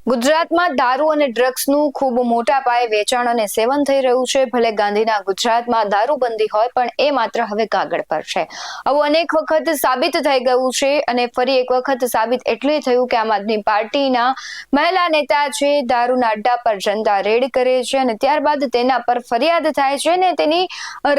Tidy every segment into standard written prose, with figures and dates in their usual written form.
ગુજરાતમાં દારૂ અને ડ્રગ્સનું ખૂબ મોટા પાયે વેચાણ અને સેવન થઈ રહ્યું છે. ભલે ગાંધીના ગુજરાતમાં દારૂબંધી હોય, પણ એ માત્ર હવે કાગળ પર છે. આવું અનેક વખત સાબિત થઈ ગયું છે અને ફરી એક વખત સાબિત એટલે થયું કે આમ આદમી પાર્ટીના મહિલા નેતા છે દારૂના અડ્ડા પર જનતા રેડ કરે છે અને ત્યારબાદ તેના પર ફરિયાદ થાય છે ને તેની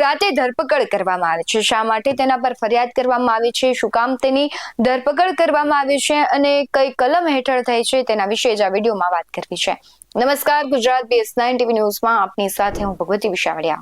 રાતે ધરપકડ કરવામાં આવે છે. શા માટે તેના પર ફરિયાદ કરવામાં આવી છે, શું કામ તેની ધરપકડ કરવામાં આવી છે અને કઈ કલમ હેઠળ થઈ છે, તેના વિશે જ વિડીયોમાં વાત કરવી છે. નમસ્કાર, ગુજરાત BS9 TV ન્યૂઝમાં આપની સાથે હું ભગવતી વિશાવડિયા.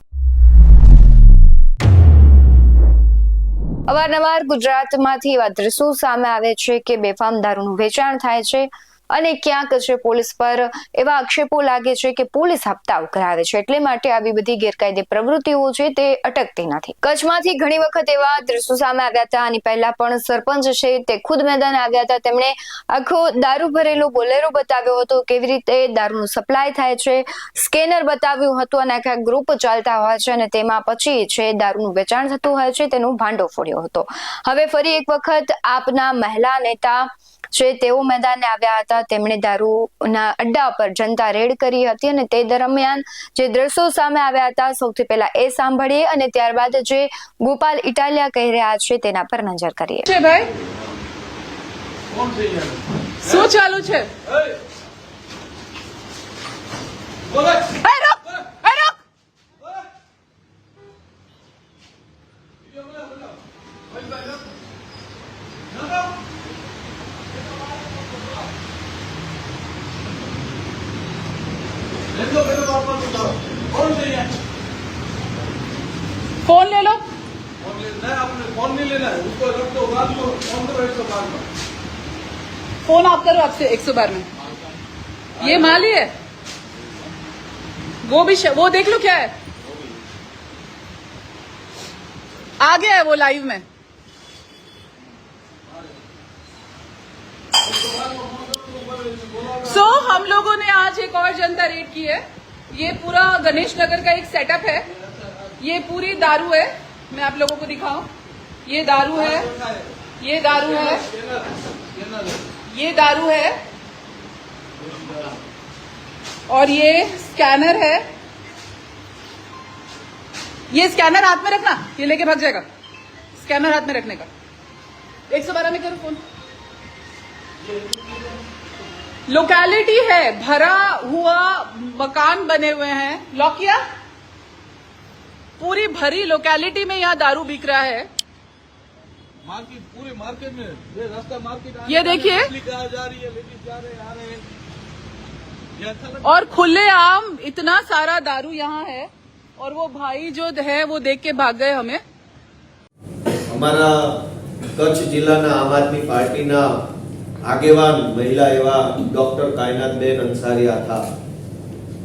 અવારનવાર ગુજરાતમાંથી એવા દ્રશ્યો સામે આવે છે કે બેફામ દારૂનું વેચાણ થાય છે અને ક્યાંક છે પોલીસ પર એવા આક્ષેપો લાગે છે કે પોલીસ હપ્તાઓ કરાવે છે, એટલે માટે આવી બધી ગેરકાયદે પ્રવૃત્તિઓ છે તે અટકતી નથી. કચ્છમાંથી ઘણી વખત એવા દ્રશ્યો સામે આવ્યા હતા. આની પહેલા પણ સરપંચ છે તે ખુદ મેદાન આવ્યા હતા. તેમણે આખો દારૂ ભરેલો બોલેરો બતાવ્યો હતો, કેવી રીતે દારૂનું સપ્લાય થાય છે, સ્કેનર બતાવ્યું હતું અને આખા ગ્રુપ ચાલતા હોય છે અને તેમાં પછી છે દારૂનું વેચાણ થતું હોય છે તેનું ભાંડો ફોડ્યો હતો. હવે ફરી એક વખત આપના મહિલા નેતા છે તેઓ મેદાને આવ્યા હતા. તેમણે દારૂના અડ્ડા પર જનતા રેડ કરી હતી અને તે દરમિયાન જે દ્રશ્યો સામે આવ્યા હતા, સૌથી પહેલા એ સાંભળીએ અને ત્યારબાદ જે ગોપાલ ઇટાલિયા કહી રહ્યા છે તેના પર નજર કરીએ. ભાઈ શું ચાલુ છે? फोन ले लो। फोन नहीं लेना है, उसको रख दो, बात करो, फोन करो 112 में। फोन आप करो आपसे 112 में। ये माली है, वो देख लो क्या है, आ गया है वो लाइव में। सो हम लोगों ने आज एक और जनता रेड की है। ये पूरा गणेश नगर का एक सेटअप है। ये पूरी दारू है, मैं आप लोगों को दिखाऊं। ये दारू है, ये दारू है, ये दारू है और ये स्कैनर है। ये स्कैनर हाथ में रखना, ये लेके भाग जाएगा। स्कैनर हाथ में रखने का। 112 में करो फोन। लोकेलिटी है, भरा हुआ मकान बने हुए हैं। लॉक किया? पूरी भरी लोकेलिटी में यहाँ दारू बिक रहा है। मार्केट, पूरे मार्केट में ये रास्ता मार्केट, ये देखिए, जा रही है, लेडीज जा रहे हैं, आ रहे हैं। ये अच्छा लगा? और खुलेआम इतना सारा दारू यहाँ है और वो भाई जो है वो देख के भाग गए हमें। हमारा कच्छ जिल्लाना आम आदमी पार्टीना આગેવાન મહિલા એવા ડોક્ટર કાયનાતબેન અંસારિયા હતા,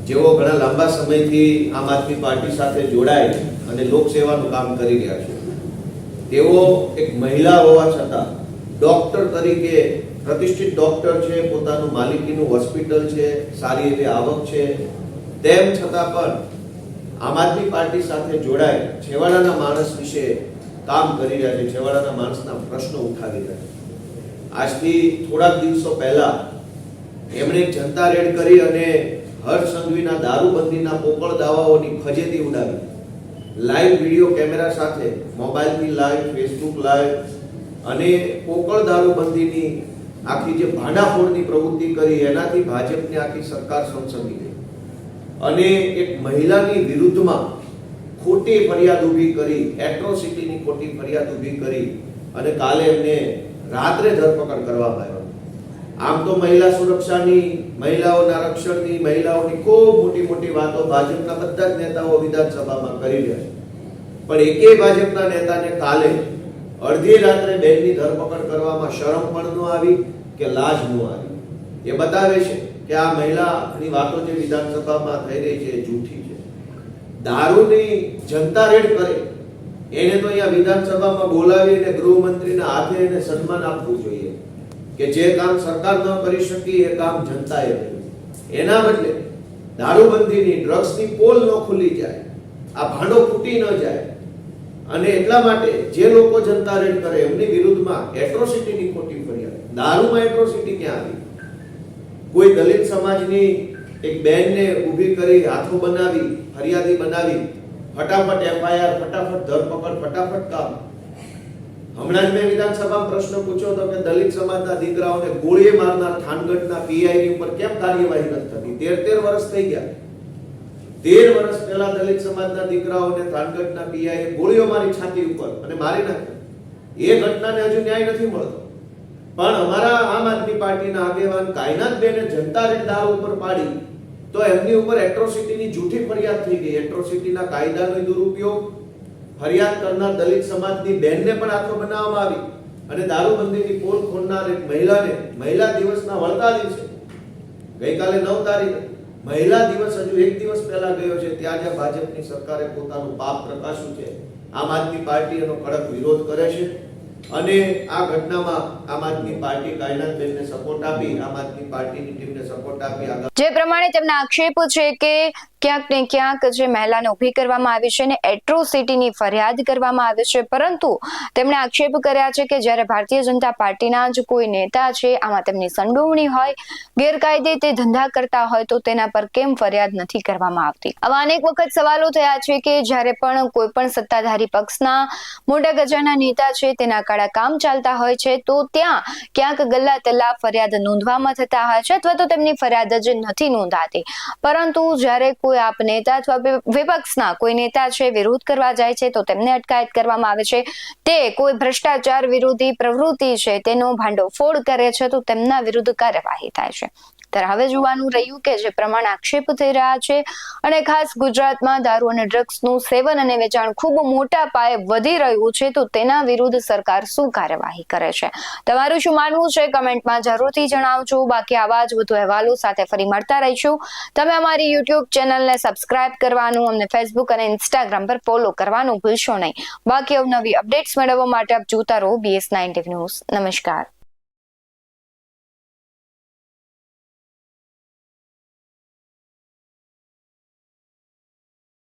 જેઓ ઘણા લાંબા સમયથી આમ આદમી પાર્ટી સાથે જોડાઈ અને લોકસેવાનું કામ કરી રહ્યા છે. તેઓ એક મહિલા હોવા છતાં ડોક્ટર તરીકે પ્રતિષ્ઠિત ડોક્ટર છે, પોતાનું માલિકીનું હોસ્પિટલ છે, સારી એવી આવક છે, તેમ છતાં પણ આમ આદમી પાર્ટી સાથે જોડાઈ છેવાડાના માણસ વિશે કામ કરી રહ્યા છે, છેવાડાના માણસના પ્રશ્નો ઉઠાવી રહ્યા છે. આજથી થોડાક દિવસો પહેલા એમણે જનતા રેડ કરી અને હર્ષ સંઘવીના દારૂબંધીના પોકળ દાવાઓની ફજેતી ઉડાવી. લાઈવ વિડીયો કેમેરા સાથે, મોબાઈલથી લાઈવ, ફેસબુક લાઈવ અને પોકળ દારૂબંધીની આખી જે ભાંડાફોડની પ્રવૃત્તિ કરી, એનાથી ભાજપની આખી સરકાર સમસમી ગઈ અને એક મહિલાની વિરુદ્ધમાં ખોટી ફરિયાદ ઊભી કરી, એટ્રોસિટીની ખોટી ફરિયાદ ઊભી કરી અને કાલે એમને રાત્રે ધરપકડ કરવામાં આવ્યો. આમ તો મહિલા સુરક્ષાની, મહિલાઓના રક્ષણની, મહિલાઓની ખૂબ મોટી મોટી વાતો ભાજપના બધા જ નેતાઓ વિધાનસભામાં કરી રહ્યા છે, પણ એકેય ભાજપના નેતાને કાલે અડધી રાત્રે બેનની ધરપકડ કરવામાં શરમ પણ ન આવી કે લાજ ન આવી. એ બતાવે છે કે આ મહિલાની વાતો જે વિધાનસભામાં થઈ રહી છે એ જૂઠી છે. દારૂની જનતા રેડ કરે એને તો અહીંયા વિધાનસભામાં બોલાવીને ગૃહમંત્રીના હાથે એને સન્માન આપવું જોઈએ કે જે કામ સરકાર ન કરી શકી એ કામ જનતાએ કર્યું. એના બદલે દારૂબંધીની, ડ્રગ્સની પોલ ન ખુલી જાય, આ ભાંડો ફૂટી ન જાય અને એટલા માટે જે લોકો જનતા રેડ કરે એમની વિરુદ્ધમાં એટ્રોસિટીની ખોટી ફરિયાદ. દારૂમાં એટ્રોસિટી ક્યાં આવી? કોઈ દલિત સમાજની એક બેનને ઊભી કરી હાથો બનાવી ફરિયાદી બનાવી ફટાફટ એફઆઈઆર ફટાફટ ધરપકડ ફટાફટ કામ. હમણાં જ મેં વિધાનસભામાં પ્રશ્ન પૂછ્યો હતો કે દલિત સમાજના દીકરાઓને ગોળીએ મારનાર થાનગઢના પીઆઈની ઉપર કેમ કાર્યવાહી નથી થતી? 13 વર્ષ થઈ ગયા. 13 વર્ષ પહેલા દલિત સમાજના દીકરાઓને થાનગઢના પીઆઈએ ગોળીઓ મારી છાતી ઉપર અને મારી નાખ્યા. એ ઘટનાને હજુ ન્યાય નથી મળતો. પણ અમારા આમ આદમી પાર્ટીના આગેવાન કાયનાતબેને જનતા રેડ દારૂ ઉપર પાડી તો એમની ઉપર એટ્રોસિટીની જૂઠી ફરિયાદ થઈ ગઈ. એટ્રોસિટીના કાયદાનો દુરુપયોગ, ફરિયાદ કરનાર દલિત સમાજની બેનને પણ હાથો બનાવવામાં આવી અને દારૂબંધીની પોલ ખોલનાર એક મહિલાને મહિલા દિવસના વળતા દિવસે ગઈકાલે 9 તારીખે મહિલા દિવસ હજુ એક દિવસ પહેલા ગયો છે ત્યાં જ્યાં ભાજપની સરકારે પોતાનું પાપ પ્રકાશ્યું છે, આમ આદમી પાર્ટી એનો કડક વિરોધ કરે છે અને આ ઘટનામાં આમ આદમી પાર્ટી કાયનાતબેનને સપોર્ટ આપી, આમ આદમી પાર્ટીની ટીમને સપોર્ટ આપી. જે પ્રમાણે તેમના આક્ષેપ છે કે ક્યાંક ને ક્યાંક જે મહિલાને ઊભી કરવામાં આવી છે ને એટ્રોસિટીની ફરિયાદ કરવામાં આવી છે, પરંતુ તેમણે આક્ષેપ કર્યા છે કે જ્યારે ભારતીય જનતા પાર્ટીના જ કોઈ નેતા છે આમાં તેમની સંડોવણી હોય, ગેરકાયદે તે ધંધા કરતા હોય તો તેના પર કેમ ફરિયાદ નથી કરવામાં આવતી. આવા અનેક વખત સવાલો થયા છે કે જ્યારે પણ કોઈ પણ સત્તાધારી પક્ષના મોટા ગજાના નેતા છે તેના કાળા કામ ચાલતા હોય છે તો ત્યાં ક્યાંક ગલ્લા તલ્લા ફરિયાદ નોંધવામાં થતા હોય છે અથવા તો તેમની ફરિયાદ જ નથી નોંધાતી. પરંતુ જ્યારે કોઈ આપ નેતા અથવા વિપક્ષના કોઈ નેતા છે વિરોધ કરવા જાય છે તો તેમને અટકાયત કરવામાં આવે છે. તે કોઈ ભ્રષ્ટાચાર વિરોધી પ્રવૃત્તિ છે તેનો ભાંડોફોડ કરે છે તો તેમના વિરુદ્ધ કાર્યવાહી થાય છે. ત્યારે હવે જોવાનું રહ્યું કે જે પ્રમાણે આક્ષેપ થઈ રહ્યા છે અને ખાસ ગુજરાતમાં દારૂ અને ડ્રગ્સનું સેવન અને વેચાણ ખૂબ મોટા પાયે વધી રહ્યું છે તો તેના વિરુદ્ધ સરકાર શું કાર્યવાહી કરે છે, તમારું શું માનવું છે કમેન્ટમાં જરૂરથી જણાવજો. બાકી આવા જ વધુ અહેવાલો સાથે ફરી મળતા રહીશું. તમે અમારી યુટ્યુબ ચેનલને સબસ્ક્રાઇબ કરવાનું, અમને ફેસબુક અને ઇન્સ્ટાગ્રામ પર ફોલો કરવાનું ભૂલશો નહીં. બાકી અવનવી અપડેટ્સ મેળવવા માટે આપ જોતા રહો BS9 TV ન્યૂઝ. નમસ્કાર.